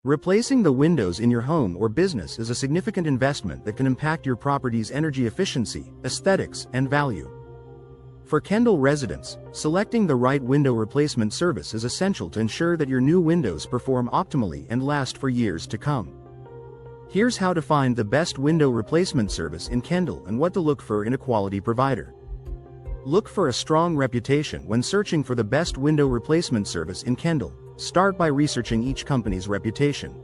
Replacing the windows in your home or business is a significant investment that can impact your property's energy efficiency, aesthetics, and value. For Kendall residents, selecting the right window replacement service is essential to ensure that your new windows perform optimally and last for years to come. Here's how to find the best window replacement service in Kendall and what to look for in a quality provider. Look for a strong reputation when searching for the best window replacement service in Kendall. Start by researching each company's reputation.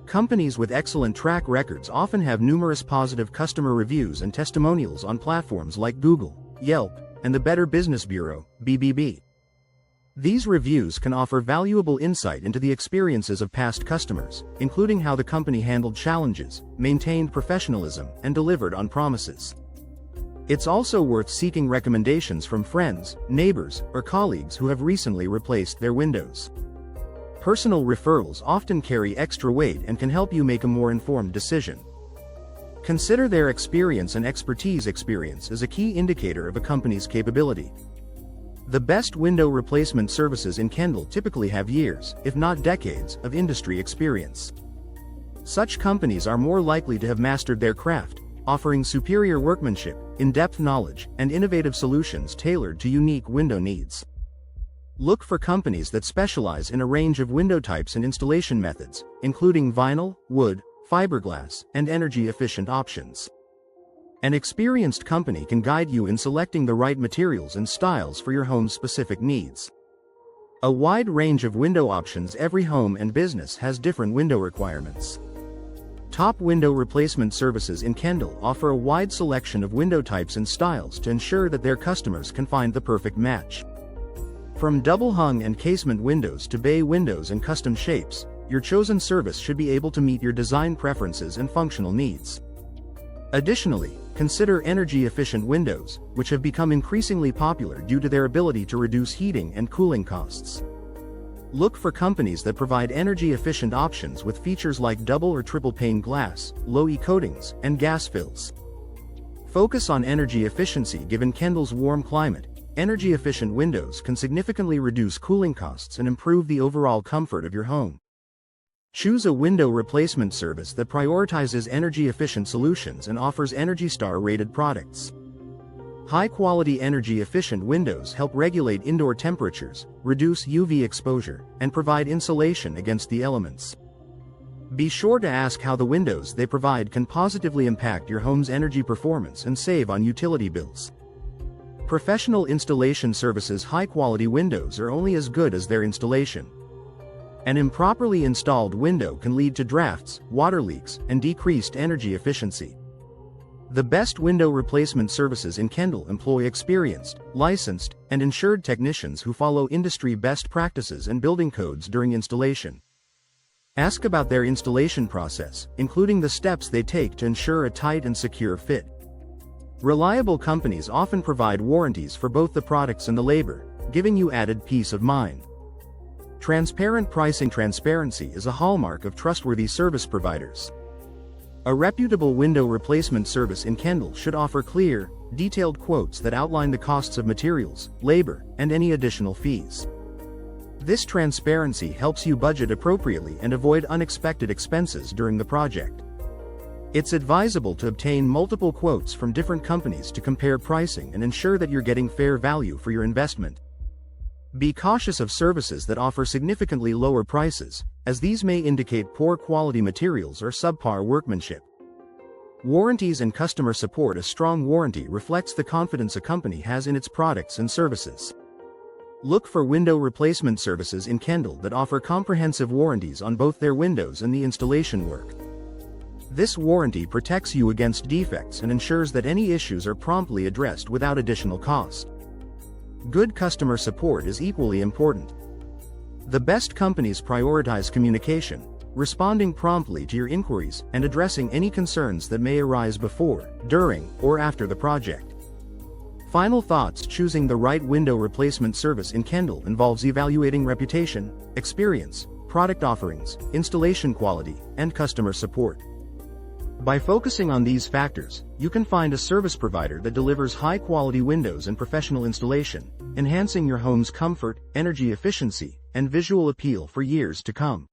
Companies with excellent track records often have numerous positive customer reviews and testimonials on platforms like Google, Yelp, and the Better Business Bureau, BBB. These reviews can offer valuable insight into the experiences of past customers, including how the company handled challenges, maintained professionalism, and delivered on promises. It's also worth seeking recommendations from friends, neighbors, or colleagues who have recently replaced their windows. Personal referrals often carry extra weight and can help you make a more informed decision. Consider their experience and expertise. Experience is a key indicator of a company's capability. The best window replacement services in Kendall typically have years, if not decades, of industry experience. Such companies are more likely to have mastered their craft, offering superior workmanship, in-depth knowledge, and innovative solutions tailored to unique window needs. Look for companies that specialize in a range of window types and installation methods, including vinyl, wood, fiberglass, and energy-efficient options. An experienced company can guide you in selecting the right materials and styles for your home's specific needs. A wide range of window options. Every home and business has different window requirements. Top window replacement services in Kendall offer a wide selection of window types and styles to ensure that their customers can find the perfect match. From double-hung and casement windows to bay windows and custom shapes, your chosen service should be able to meet your design preferences and functional needs. Additionally, consider energy-efficient windows, which have become increasingly popular due to their ability to reduce heating and cooling costs. Look for companies that provide energy-efficient options with features like double or triple pane glass, low-E coatings, and gas fills. Focus on energy efficiency. Given Kendall's warm climate, energy-efficient windows can significantly reduce cooling costs and improve the overall comfort of your home. Choose a window replacement service that prioritizes energy-efficient solutions and offers Energy Star-rated products. High-quality energy-efficient windows help regulate indoor temperatures, reduce UV exposure, and provide insulation against the elements. Be sure to ask how the windows they provide can positively impact your home's energy performance and save on utility bills. Professional installation services. High-quality windows are only as good as their installation. An improperly installed window can lead to drafts, water leaks, and decreased energy efficiency. The best window replacement services in Kendall employ experienced, licensed, and insured technicians who follow industry best practices and building codes during installation. Ask about their installation process, including the steps they take to ensure a tight and secure fit. Reliable companies often provide warranties for both the products and the labor, giving you added peace of mind. Transparent pricing. Transparency is a hallmark of trustworthy service providers. A reputable window replacement service in Kendall should offer clear, detailed quotes that outline the costs of materials, labor, and any additional fees. This transparency helps you budget appropriately and avoid unexpected expenses during the project. It's advisable to obtain multiple quotes from different companies to compare pricing and ensure that you're getting fair value for your investment. Be cautious of services that offer significantly lower prices, as these may indicate poor quality materials or subpar workmanship. Warranties and customer support. A strong warranty reflects the confidence a company has in its products and services. Look for window replacement services in Kendall that offer comprehensive warranties on both their windows and the installation work. This warranty protects you against defects and ensures that any issues are promptly addressed without additional cost. Good customer support is equally important. The best companies prioritize communication, responding promptly to your inquiries, and addressing any concerns that may arise before, during, or after the project. Final thoughts. Choosing the right window replacement service in Kendall involves evaluating reputation, experience, product offerings, installation quality, and customer support. By focusing on these factors, you can find a service provider that delivers high-quality windows and professional installation, enhancing your home's comfort, energy efficiency, and visual appeal for years to come.